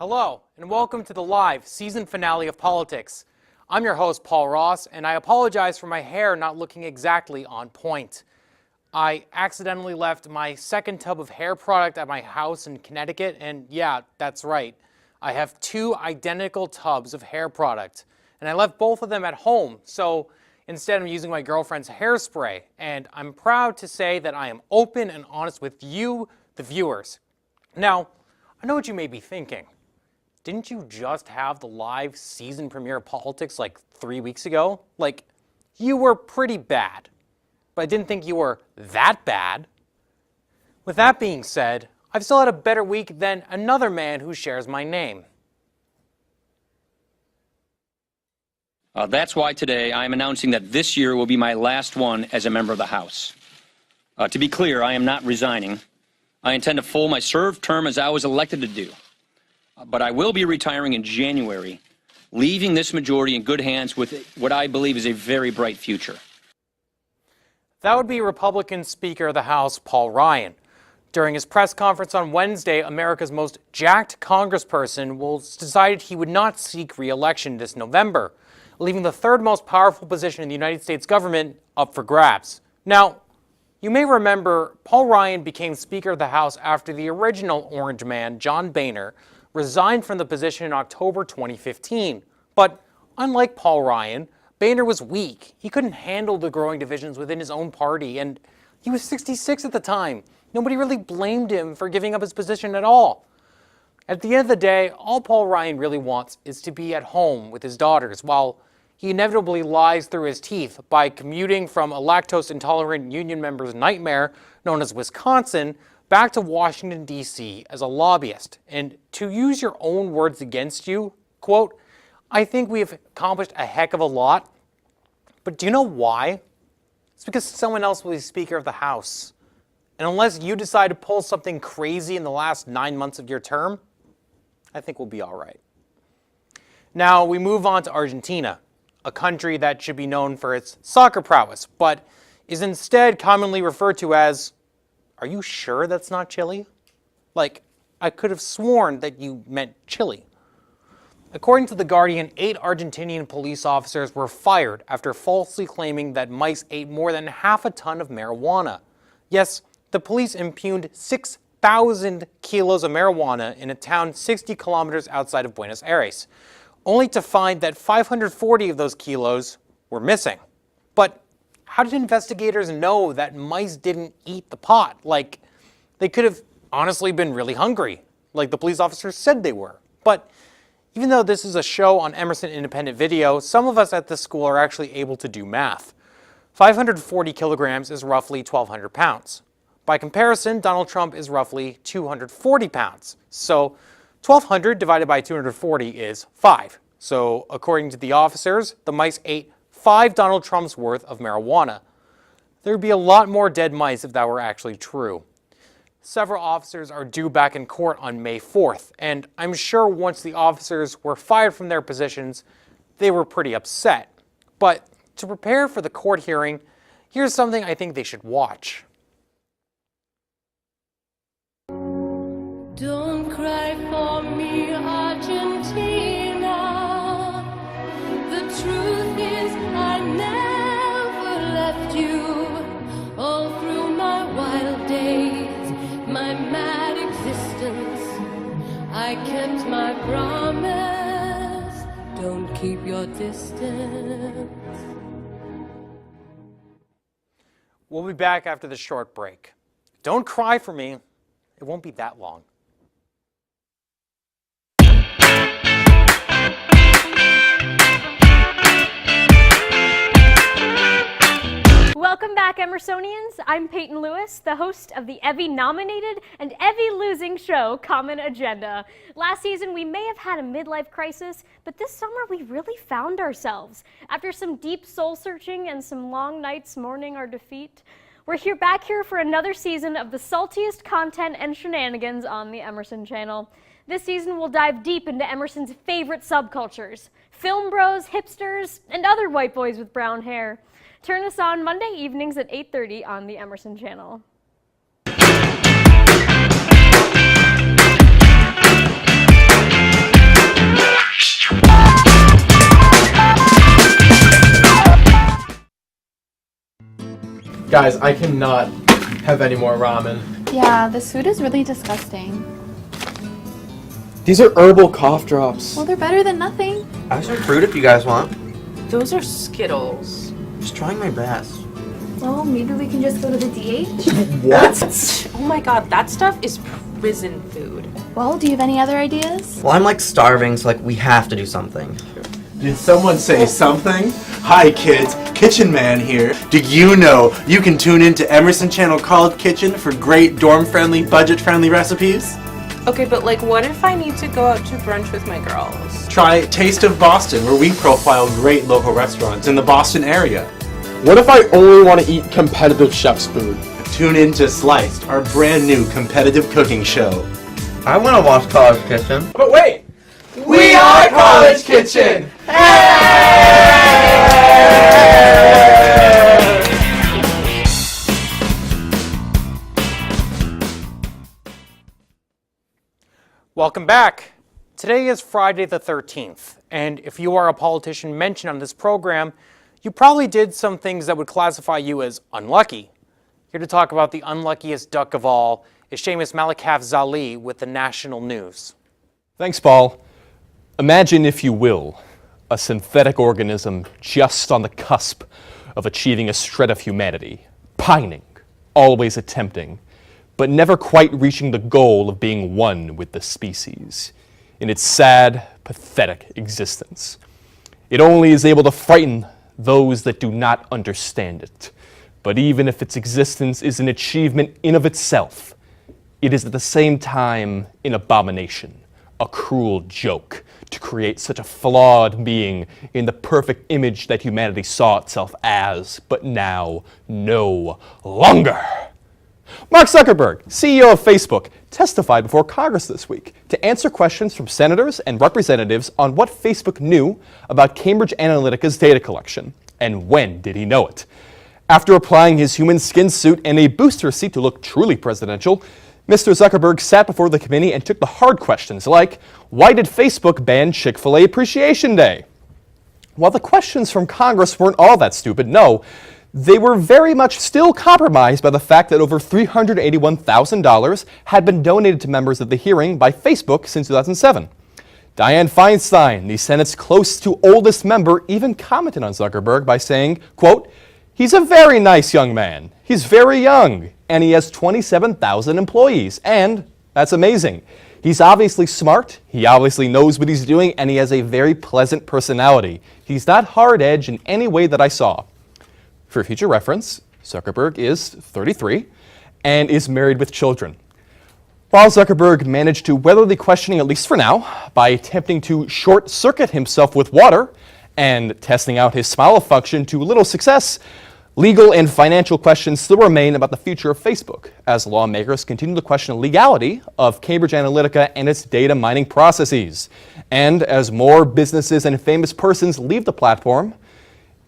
Hello, and welcome to the live season finale of Politics. I'm your host, Paul Ross, and I apologize for my hair not looking exactly on point. I accidentally left my second tub of hair product at my house in Connecticut, and yeah, that's right. I have two identical tubs of hair product, and I left both of them at home, so instead I'm using my girlfriend's hairspray, and I'm proud to say that I am open and honest with you, the viewers. Now, I know what you may be thinking. Didn't you just have the live season premiere of Politics like 3 weeks ago? Like, you were pretty bad, but I didn't think you were that bad. With that being said, I've still had a better week than another man who shares my name. That's why today I am announcing that this year will be my last one as a member of the House. To be clear, I am not resigning. I intend to full my served term as I was elected to do. But I will be retiring in January, leaving this majority in good hands with what I believe is a very bright future. That would be Republican Speaker of the House, Paul Ryan. During his press conference on Wednesday, America's most jacked congressperson decided he would not seek re-election this November, leaving the third most powerful position in the United States government up for grabs. Now, you may remember Paul Ryan became Speaker of the House after the original Orange Man, John Boehner, resigned from the position in October 2015. But unlike Paul Ryan, Boehner was weak. He couldn't handle the growing divisions within his own party, and he was 66 at the time. Nobody really blamed him for giving up his position at all. At the end of the day, all Paul Ryan really wants is to be at home with his daughters, while he inevitably lies through his teeth by commuting from a lactose-intolerant union member's nightmare known as Wisconsin back to Washington, D.C. as a lobbyist. And to use your own words against you, quote, I think we have accomplished a heck of a lot, but do you know why? It's because someone else will be Speaker of the House. And unless you decide to pull something crazy in the last 9 months of your term, I think we'll be all right. Now we move on to Argentina, a country that should be known for its soccer prowess, but is instead commonly referred to as, are you sure that's not Chile? Like, I could have sworn that you meant Chile. According to The Guardian, 8 Argentinian police officers were fired after falsely claiming that mice ate more than half a ton of marijuana. Yes, the police impugned 6,000 kilos of marijuana in a town 60 kilometers outside of Buenos Aires, only to find that 540 of those kilos were missing. But how did investigators know that mice didn't eat the pot? Like, they could have honestly been really hungry, like the police officers said they were. But even though this is a show on Emerson Independent Video, some of us at this school are actually able to do math. 540 kilograms is roughly 1,200 pounds. By comparison, Donald Trump is roughly 240 pounds. So 1,200 divided by 240 is 5. So according to the officers, the mice ate 5 Donald Trumps worth of marijuana. There would be a lot more dead mice if that were actually true. Several officers are due back in court on May 4th, and I'm sure once the officers were fired from their positions, they were pretty upset. But to prepare for the court hearing, here's something I think they should watch. Don't cry for me, Argentina. The truth is I never left you. All through my wild days, my mad existence, I kept my promise. Don't keep your distance. We'll be back after this short break. Don't cry for me. It won't be that long. Welcome back, Emersonians. I'm Peyton Lewis, the host of the Evie-nominated and Evie-losing show, Common Agenda. Last season, we may have had a midlife crisis, but this summer we really found ourselves. After some deep soul-searching and some long nights mourning our defeat, we're back here for another season of the saltiest content and shenanigans on the Emerson channel. This season, we'll dive deep into Emerson's favorite subcultures, film bros, hipsters, and other white boys with brown hair. Turn us on Monday evenings at 8:30 on the Emerson channel. Guys, I cannot have any more ramen. Yeah, this food is really disgusting. These are herbal cough drops. Well, they're better than nothing. I have some fruit if you guys want. Those are Skittles. Just trying my best. Well, maybe we can just go to the DH? What? Oh my god, that stuff is prison food. Well, do you have any other ideas? Well, I'm like starving, so like we have to do something. Did someone say something? Hi kids, Kitchen Man here. Did you know you can tune into Emerson Channel Called Kitchen for great dorm-friendly, budget-friendly recipes? Okay, but like what if I need to go out to brunch with my girls? Try Taste of Boston, where we profile great local restaurants in the Boston area. What if I only want to eat competitive chef's food? Tune in to Sliced, our brand new competitive cooking show. I want to watch College Kitchen. But wait! We are College Kitchen! Welcome back. Today is Friday the 13th, and if you are a politician mentioned on this program, you probably did some things that would classify you as unlucky. Here to talk about the unluckiest duck of all is Seamus Malekaf-Zali with the National News. Thanks, Paul. Imagine, if you will, a synthetic organism just on the cusp of achieving a shred of humanity, pining, always attempting, but never quite reaching the goal of being one with the species in its sad, pathetic existence. It only is able to frighten those that do not understand it. But even if its existence is an achievement in of itself, it is at the same time an abomination, a cruel joke to create such a flawed being in the perfect image that humanity saw itself as, but now no longer. Mark Zuckerberg, CEO of Facebook, testified before Congress this week to answer questions from senators and representatives on what Facebook knew about Cambridge Analytica's data collection, and when did he know it. After applying his human skin suit and a booster seat to look truly presidential, Mr. Zuckerberg sat before the committee and took the hard questions like, why did Facebook ban Chick-fil-A Appreciation Day? While the questions from Congress weren't all that stupid, no, they were very much still compromised by the fact that over $381,000 had been donated to members of the hearing by Facebook since 2007. Dianne Feinstein, the Senate's close to oldest member, even commented on Zuckerberg by saying, quote, he's a very nice young man. He's very young, and he has 27,000 employees, and that's amazing. He's obviously smart, he obviously knows what he's doing, and he has a very pleasant personality. He's not hard-edged in any way that I saw. For future reference, Zuckerberg is 33 and is married with children. While Zuckerberg managed to weather the questioning, at least for now, by attempting to short-circuit himself with water and testing out his smile function to little success, legal and financial questions still remain about the future of Facebook, as lawmakers continue to question the legality of Cambridge Analytica and its data mining processes. And as more businesses and famous persons leave the platform,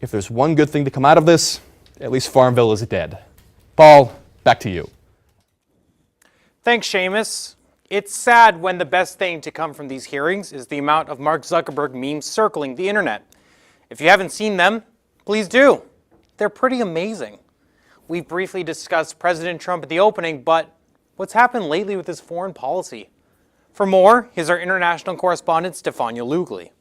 if there's one good thing to come out of this, at least Farmville is dead. Paul, back to you. Thanks, Seamus. It's sad when the best thing to come from these hearings is the amount of Mark Zuckerberg memes circling the internet. If you haven't seen them, please do. They're pretty amazing. We've briefly discussed President Trump at the opening, but what's happened lately with his foreign policy? For more, here's our international correspondent, Stefania Lugli.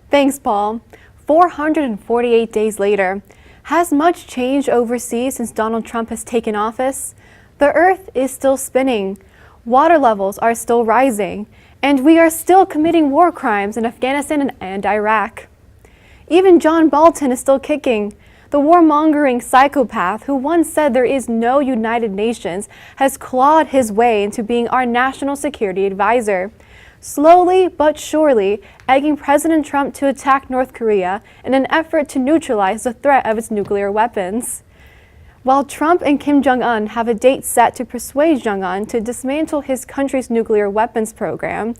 Thanks, Paul. 448 days later, has much changed overseas since Donald Trump has taken office? The Earth is still spinning, water levels are still rising, and we are still committing war crimes in Afghanistan and Iraq. Even John Bolton is still kicking. The warmongering psychopath who once said there is no United Nations has clawed his way into being our national security advisor, slowly but surely egging President Trump to attack North Korea in an effort to neutralize the threat of its nuclear weapons. While Trump and Kim Jong-un have a date set to persuade Jong-un to dismantle his country's nuclear weapons program,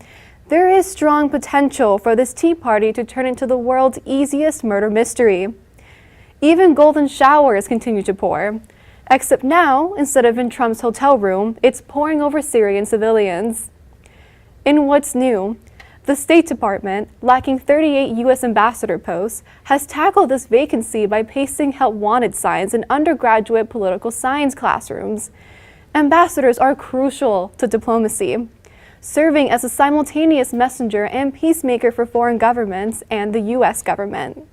there is strong potential for this Tea Party to turn into the world's easiest murder mystery. Even golden showers continue to pour, except now, instead of in Trump's hotel room, it's pouring over Syrian civilians. In what's new, The State Department, lacking 38 U.S. ambassador posts, has tackled this vacancy by pasting help wanted signs in undergraduate political science classrooms. Ambassadors are crucial to diplomacy, serving as a simultaneous messenger and peacemaker for foreign governments and the U.S. government.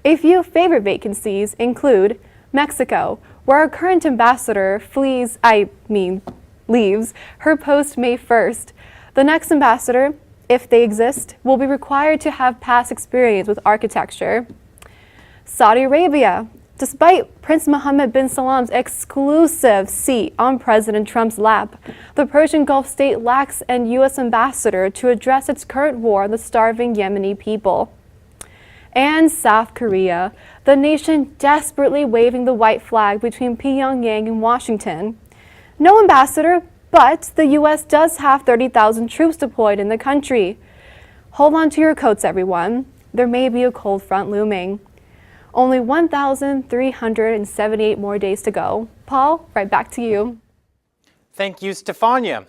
A few favorite vacancies include Mexico, where our current ambassador leaves her post May 1st. The next ambassador, if they exist, will be required to have past experience with architecture. Saudi Arabia. Despite Prince Mohammed bin Salam's exclusive seat on President Trump's lap, the Persian Gulf state lacks an U.S. ambassador to address its current war on the starving Yemeni people. And South Korea, the nation desperately waving the white flag between Pyongyang and Washington. No ambassador, but the U.S. does have 30,000 troops deployed in the country. Hold on to your coats, everyone. There may be a cold front looming. Only 1,378 more days to go. Paul, right back to you. Thank you, Stefania.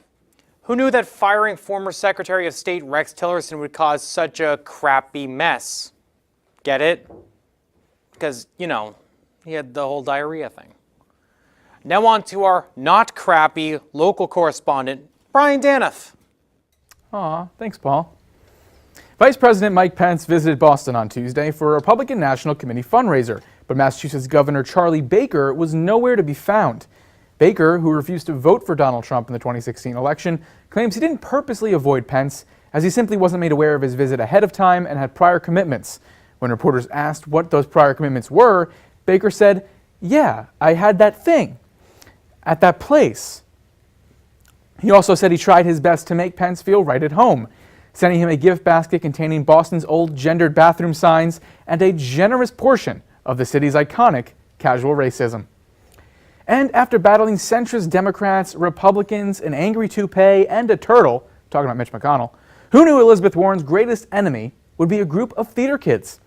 Who knew that firing former Secretary of State Rex Tillerson would cause such a crappy mess? Get it? Because, you know, he had the whole diarrhea thing. Now on to our not crappy local correspondent, Brian Danoff. Aw, thanks, Paul. Vice President Mike Pence visited Boston on Tuesday for a Republican National Committee fundraiser, but Massachusetts Governor Charlie Baker was nowhere to be found. Baker, who refused to vote for Donald Trump in the 2016 election, claims he didn't purposely avoid Pence, as he simply wasn't made aware of his visit ahead of time and had prior commitments. When reporters asked what those prior commitments were, Baker said, "Yeah, I had that thing at that place." He also said he tried his best to make Pence feel right at home, sending him a gift basket containing Boston's old gendered bathroom signs and a generous portion of the city's iconic casual racism. And after battling centrist Democrats, Republicans, an angry toupee, and a turtle, talking about Mitch McConnell, who knew Elizabeth Warren's greatest enemy would be a group of theater kids?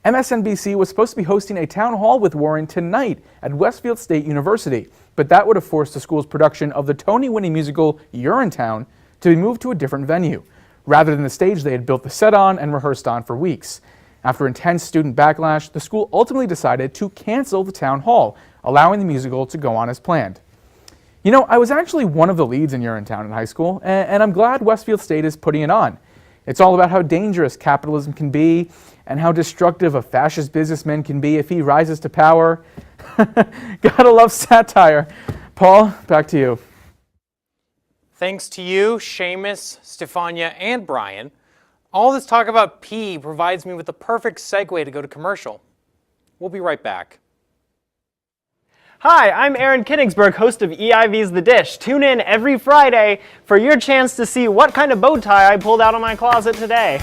MSNBC was supposed to be hosting a town hall with Warren tonight at Westfield State University, but that would have forced the school's production of the Tony-winning musical Urinetown to be moved to a different venue, rather than the stage they had built the set on and rehearsed on for weeks. After intense student backlash, the school ultimately decided to cancel the town hall, allowing the musical to go on as planned. You know, I was actually one of the leads in Urinetown in high school, and I'm glad Westfield State is putting it on. It's all about how dangerous capitalism can be and how destructive a fascist businessman can be if he rises to power. Gotta love satire. Paul, back to you. Thanks to you, Seamus, Stefania, and Brian. All this talk about pee provides me with the perfect segue to go to commercial. We'll be right back. Hi, I'm Aaron Kinigsberg, host of EIV's The Dish. Tune in every Friday for your chance to see what kind of bow tie I pulled out of my closet today.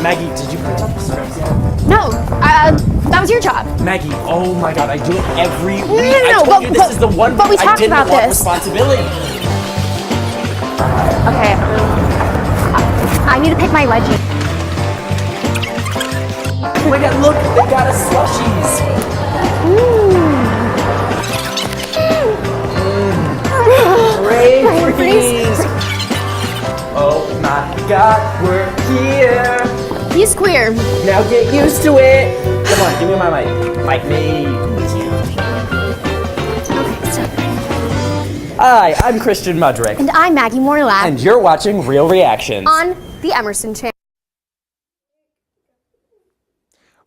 Maggie, did you print out the scripts yet? No, that was your job. Maggie, oh my god, I do it every week. No, I told you this is the one but we week I talked didn't about want this. responsibility. Okay. I need to pick my wedgie. Oh my god, look, they got us slushies. Brave freeze. Oh my god, we're here. He's queer. Now get used to it. Come on, give me my mic. Mic me. Okay, so Hi, I'm Christian Mudrick. And I'm Maggie Morlap. And you're watching Real Reactions. On the Emerson channel.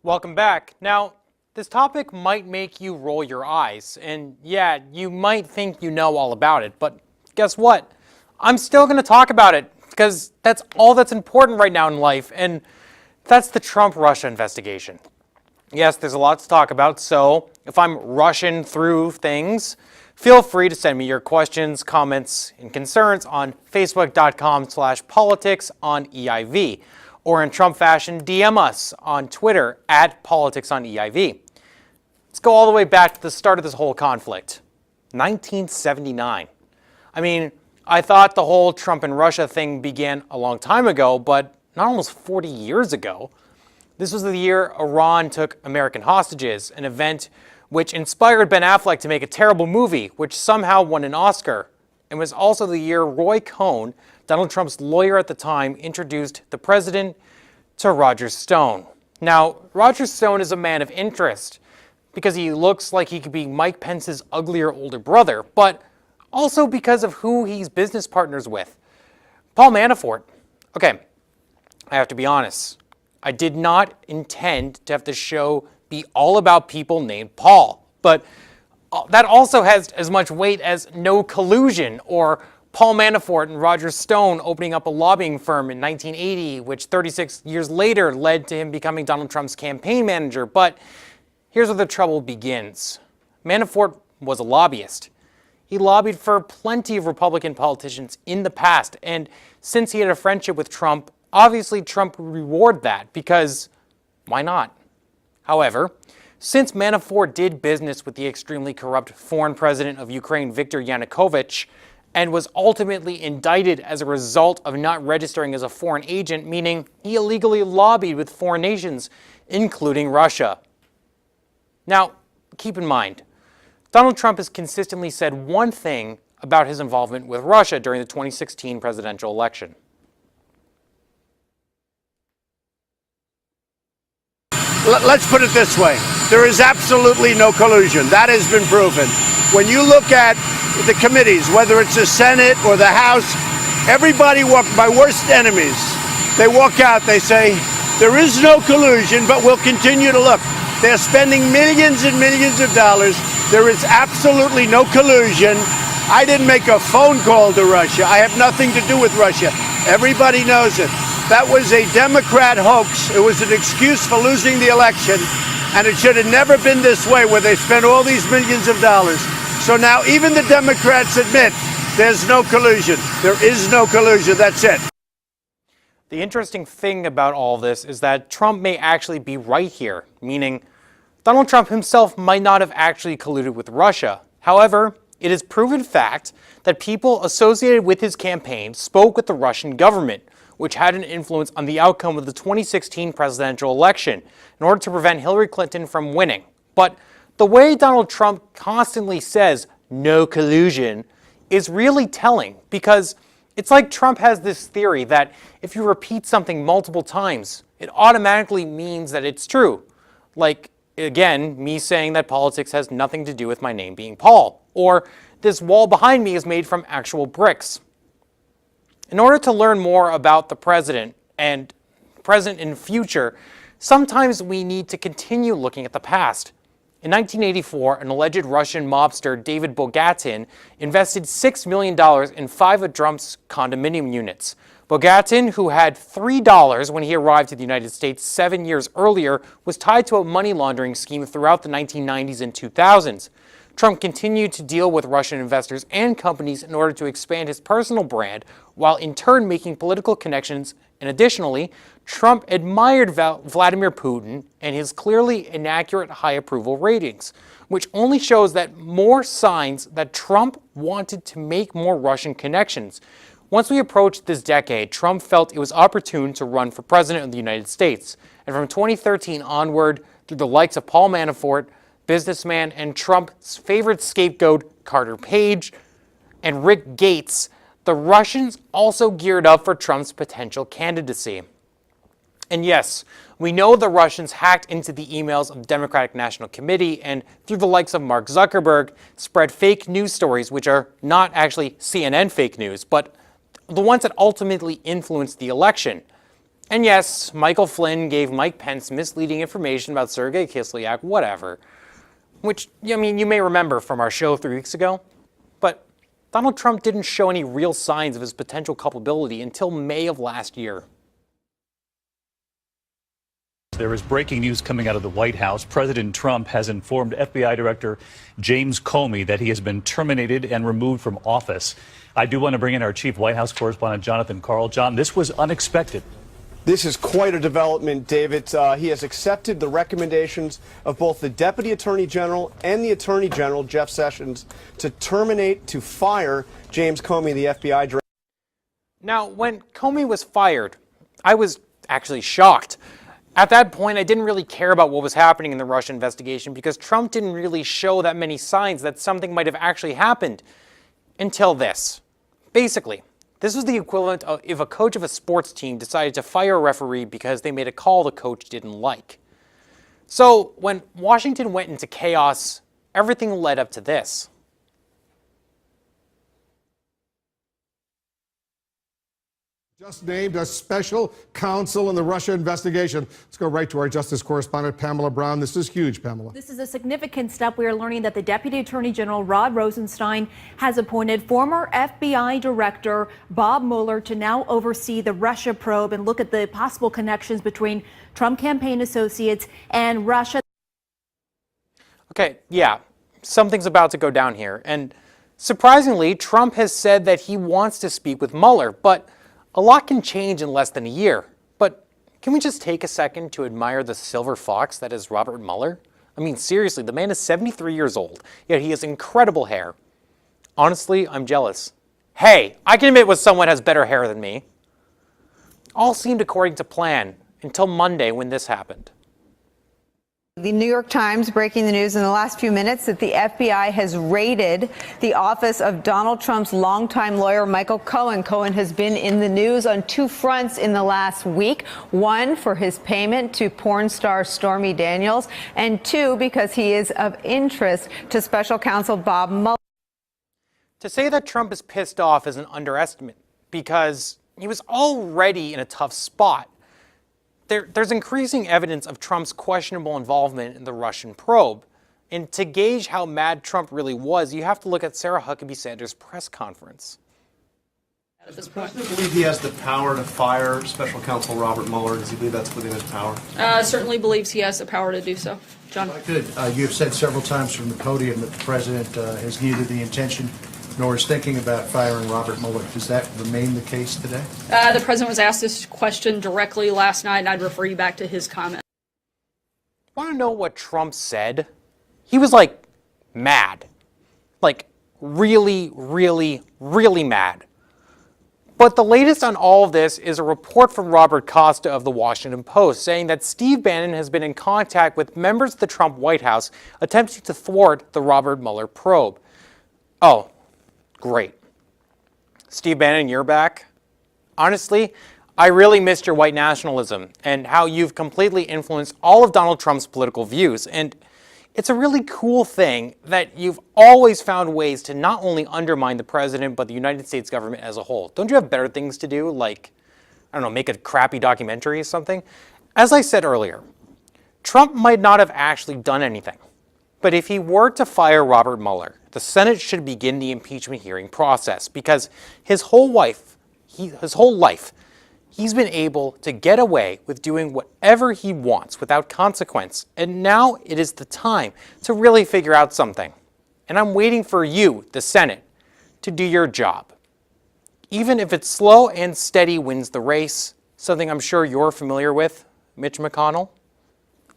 Welcome back. Now, this topic might make you roll your eyes, and yeah, you might think you know all about it, but guess what? I'm still going to talk about it, because that's all that's important right now in life, and that's the Trump-Russia investigation. Yes, there's a lot to talk about, so if I'm rushing through things, feel free to send me your questions, comments, and concerns on facebook.com/politicsoneiv, or in Trump fashion, DM us on Twitter @politicsoneiv. Let's go all the way back to the start of this whole conflict, 1979. I mean, I thought the whole Trump and Russia thing began a long time ago, but not almost 40 years ago. This was the year Iran took American hostages, an event which inspired Ben Affleck to make a terrible movie, which somehow won an Oscar. It was also the year Roy Cohn, Donald Trump's lawyer at the time, introduced the president to Roger Stone. Now, Roger Stone is a man of interest because he looks like he could be Mike Pence's uglier older brother, but also because of who he's business partners with. Paul Manafort. Okay, I have to be honest. I did not intend to have the show be all about people named Paul, but that also has as much weight as no collusion or Paul Manafort and Roger Stone opening up a lobbying firm in 1980, which 36 years later led to him becoming Donald Trump's campaign manager. But here's where the trouble begins. Manafort was a lobbyist. He lobbied for plenty of Republican politicians in the past, and since he had a friendship with Trump, obviously Trump would reward that, because why not? However, since Manafort did business with the extremely corrupt foreign president of Ukraine, Viktor Yanukovych, and was ultimately indicted as a result of not registering as a foreign agent, meaning he illegally lobbied with foreign nations, including Russia. Now, keep in mind, Donald Trump has consistently said one thing about his involvement with Russia during the 2016 presidential election. Let's put it this way. There is absolutely no collusion. That has been proven. When you look at the committees, whether it's the Senate or the House, everybody my worst enemies, they walk out, they say, there is no collusion, but we'll continue to look. They're spending millions and millions of dollars. There is absolutely no collusion. I didn't make a phone call to Russia. I have nothing to do with Russia. Everybody knows it. That was a Democrat hoax. It was an excuse for losing the election, and it should have never been this way where they spent all these millions of dollars. So now even the Democrats admit there's no collusion. There is no collusion. That's it. The interesting thing about all this is that Trump may actually be right here, meaning Donald Trump himself might not have actually colluded with Russia. However, it is proven fact that people associated with his campaign spoke with the Russian government, which had an influence on the outcome of the 2016 presidential election in order to prevent Hillary Clinton from winning. But the way Donald Trump constantly says no collusion is really telling, because it's like Trump has this theory that if you repeat something multiple times, it automatically means that it's true. Like, again, me saying that politics has nothing to do with my name being Paul, or this wall behind me is made from actual bricks. In order to learn more about the president and present and future, sometimes we need to continue looking at the past. In 1984, an alleged Russian mobster, David Bogatin, invested $6 million in 5 of Trump's condominium units. Bogatin, who had $3 when he arrived to the United States 7 years earlier, was tied to a money laundering scheme throughout the 1990s and 2000s. Trump continued to deal with Russian investors and companies in order to expand his personal brand, while in turn making political connections. And additionally, Trump admired Vladimir Putin and his clearly inaccurate high approval ratings, which only shows that more signs that Trump wanted to make more Russian connections. Once we approached this decade, Trump felt it was opportune to run for president of the United States. And from 2013 onward, through the likes of Paul Manafort, businessman, and Trump's favorite scapegoat, Carter Page, and Rick Gates, the Russians also geared up for Trump's potential candidacy. And yes, we know the Russians hacked into the emails of the Democratic National Committee and, through the likes of Mark Zuckerberg, spread fake news stories, which are not actually CNN fake news, but the ones that ultimately influenced the election. And yes, Michael Flynn gave Mike Pence misleading information about Sergei Kislyak, whatever. Which, I mean, you may remember from our show 3 weeks ago. But Donald Trump didn't show any real signs of his potential culpability until May of last year. There is breaking news coming out of the White House. President Trump has informed FBI Director James Comey that he has been terminated and removed from office. I do want to bring in our chief White House correspondent, Jonathan Karl. John, this was unexpected. This is quite a development, David. He has accepted the recommendations of both the Deputy Attorney General and the Attorney General, Jeff Sessions, to fire James Comey, the FBI Director. Now, when Comey was fired, I was actually shocked. At that point, I didn't really care about what was happening in the Russia investigation because Trump didn't really show that many signs that something might have actually happened until this. Basically, this was the equivalent of if a coach of a sports team decided to fire a referee because they made a call the coach didn't like. So when Washington went into chaos, everything led up to this. Just named a special counsel in the Russia investigation. Let's go right to our justice correspondent, Pamela Brown. This is huge, Pamela. This is a significant step. We are learning that the Deputy Attorney General, Rod Rosenstein, has appointed former FBI Director Bob Mueller to now oversee the Russia probe and look at the possible connections between Trump campaign associates and Russia. Okay, yeah, something's about to go down here. And surprisingly, Trump has said that he wants to speak with Mueller, but a lot can change in less than a year. But can we just take a second to admire the silver fox that is Robert Mueller? I mean, seriously, the man is 73 years old, yet he has incredible hair. Honestly, I'm jealous. Hey, I can admit when someone has better hair than me. All seemed according to plan until Monday when this happened. The New York Times breaking the news in the last few minutes that the FBI has raided the office of Donald Trump's longtime lawyer, Michael Cohen. Cohen has been in the news on two fronts in the last week. One, for his payment to porn star Stormy Daniels, and two, because he is of interest to special counsel Bob Mueller. To say that Trump is pissed off is an underestimate because he was already in a tough spot. There's increasing evidence of Trump's questionable involvement in the Russian probe. And to gauge how mad Trump really was, you have to look at Sarah Huckabee Sanders' press conference. Does the president believe he has the power to fire special counsel Robert Mueller? Does he believe that's within his power? Certainly believes he has the power to do so. John? Good. You have said several times from the podium that the president has neither the intention nor is thinking about firing Robert Mueller. Does that remain the case today? The president was asked this question directly last night, and I'd refer you back to his comment. Want to know what Trump said? He was like mad. Like really, really, really mad. But the latest on all of this is a report from Robert Costa of the Washington Post saying that Steve Bannon has been in contact with members of the Trump White House attempting to thwart the Robert Mueller probe. Oh, great. Steve Bannon, you're back. Honestly, I really missed your white nationalism and how you've completely influenced all of Donald Trump's political views. And it's a really cool thing that you've always found ways to not only undermine the president, but the United States government as a whole. Don't you have better things to do, like, I don't know, make a crappy documentary or something? As I said earlier, Trump might not have actually done anything. But if he were to fire Robert Mueller, the Senate should begin the impeachment hearing process because his whole life, he's been able to get away with doing whatever he wants without consequence. And now it is the time to really figure out something. And I'm waiting for you, the Senate, to do your job. Even if it's slow and steady wins the race, something I'm sure you're familiar with, Mitch McConnell,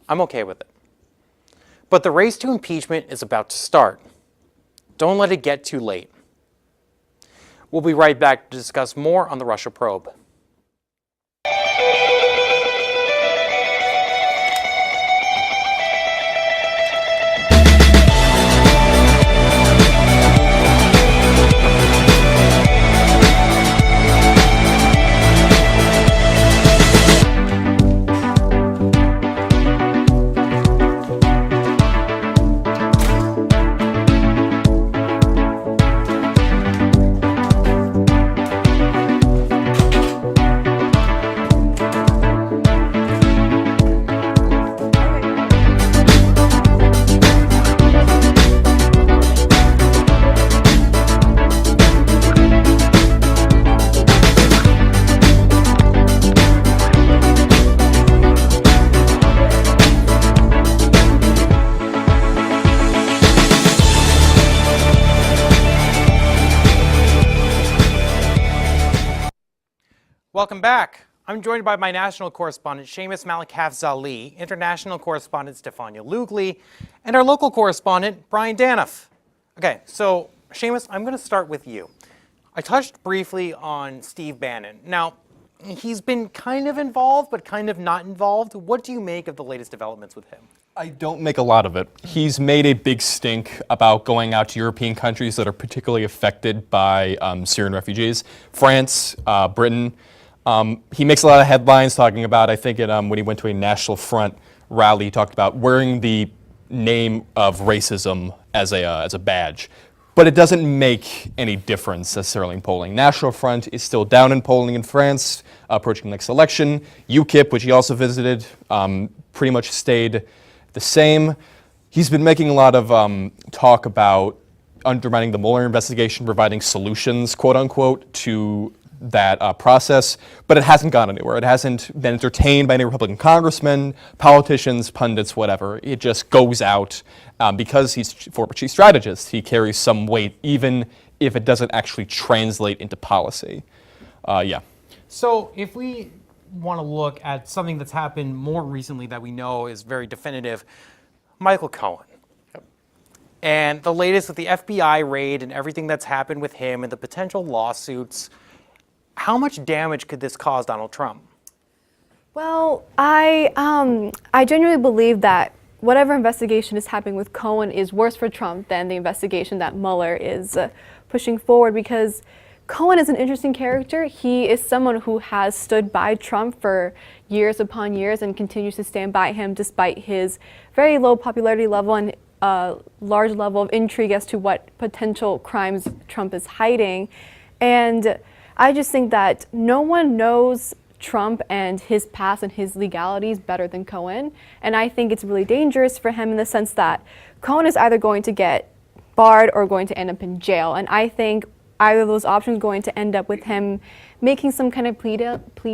I'm okay with it. But the race to impeachment is about to start. Don't let it get too late. We'll be right back to discuss more on the Russia probe. Welcome back. I'm joined by my national correspondent, Seamus Malakaf-Zali, international correspondent, Stefania Lugli, and our local correspondent, Brian Danoff. Okay, so Seamus, I'm going to start with you. I touched briefly on Steve Bannon. Now, he's been kind of involved, but kind of not involved. What do you make of the latest developments with him? I don't make a lot of it. He's made a big stink about going out to European countries that are particularly affected by Syrian refugees. France, Britain. He makes a lot of headlines talking about, I think when he went to a National Front rally, he talked about wearing the name of racism as a badge. But it doesn't make any difference necessarily in polling. National Front is still down in polling in France, approaching the next election. UKIP, which he also visited, pretty much stayed the same. He's been making a lot of talk about undermining the Mueller investigation, providing solutions, quote unquote, to that process, but it hasn't gone anywhere. It hasn't been entertained by any Republican congressmen, politicians, pundits, whatever. It just goes out because he's former chief strategist. He carries some weight, even if it doesn't actually translate into policy. Yeah. So if we want to look at something that's happened more recently that we know is very definitive, Michael Cohen. And the latest with the FBI raid and everything that's happened with him and the potential lawsuits. How much damage could this cause Donald Trump? Well, I genuinely believe that whatever investigation is happening with Cohen is worse for Trump than the investigation that Mueller is pushing forward, because Cohen is an interesting character. He is someone who has stood by Trump for years upon years and continues to stand by him despite his very low popularity level and large level of intrigue as to what potential crimes Trump is hiding. And I just think that no one knows Trump and his past and his legalities better than Cohen. And I think it's really dangerous for him in the sense that Cohen is either going to get barred or going to end up in jail. And I think either of those options are going to end up with him making some kind of plea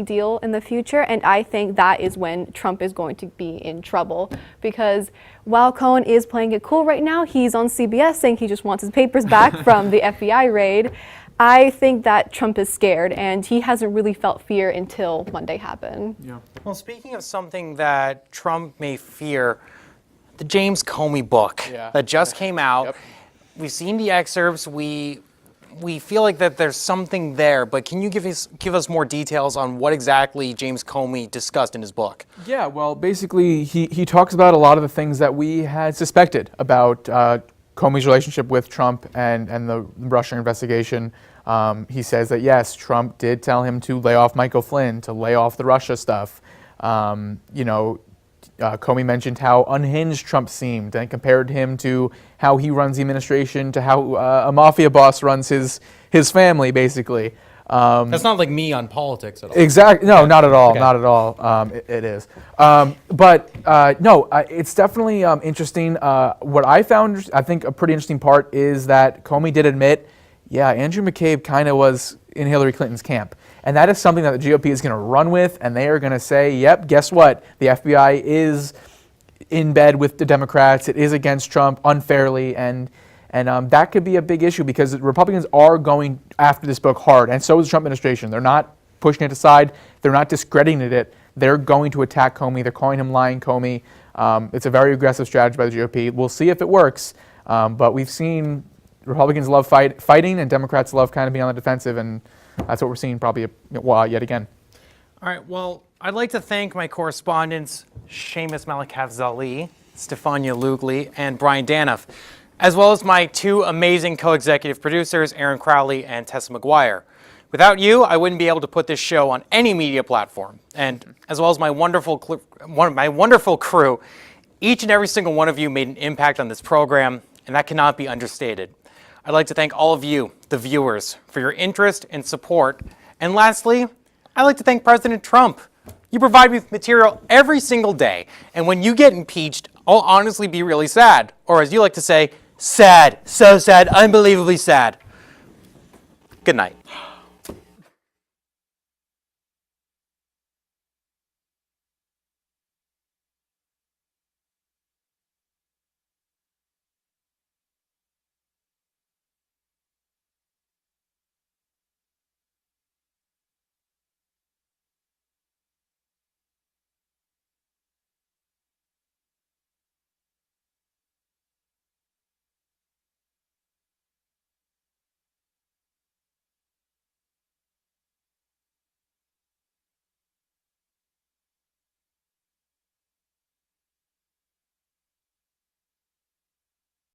deal in the future. And I think that is when Trump is going to be in trouble. Because while Cohen is playing it cool right now, he's on CBS saying he just wants his papers back from the FBI raid. I think that Trump is scared, and he hasn't really felt fear until Monday happened. Yeah. Well, speaking of something that Trump may fear, the James Comey book that just came out. Yep. We've seen the excerpts. We feel like that there's something there, but can you give us more details on what exactly James Comey discussed in his book? Yeah, well, basically, he talks about a lot of the things that we had suspected about Comey's relationship with Trump and the Russia investigation. He says that, yes, Trump did tell him to lay off Michael Flynn, to lay off the Russia stuff. Comey mentioned how unhinged Trump seemed and compared him to how he runs the administration, to how a mafia boss runs his family, basically. That's not like me on politics at all. Exactly. No, not at all. Okay. Not at all. It is. It's definitely interesting. What I found, I think, a pretty interesting part is that Comey did admit, Andrew McCabe kind of was in Hillary Clinton's camp. And that is something that the GOP is going to run with, and they are going to say, yep, guess what? The FBI is in bed with the Democrats. It is against Trump unfairly, and that could be a big issue because Republicans are going after this book hard, and so is the Trump administration. They're not pushing it aside. They're not discrediting it. They're going to attack Comey. They're calling him lying Comey. It's a very aggressive strategy by the GOP. We'll see if it works, but we've seen Republicans love fighting, and Democrats love kind of being on the defensive, and that's what we're seeing probably yet again. All right, well, I'd like to thank my correspondents, Seamus Malakaf-Zali, Stefania Lugli, and Brian Danoff, as well as my two amazing co-executive producers, Aaron Crowley and Tessa McGuire. Without you, I wouldn't be able to put this show on any media platform. And as well as my wonderful crew, each and every single one of you made an impact on this program, and that cannot be understated. I'd like to thank all of you, the viewers, for your interest and support. And lastly, I'd like to thank President Trump. You provide me with material every single day, and when you get impeached, I'll honestly be really sad. Or as you like to say, sad, so sad, unbelievably sad. Good night.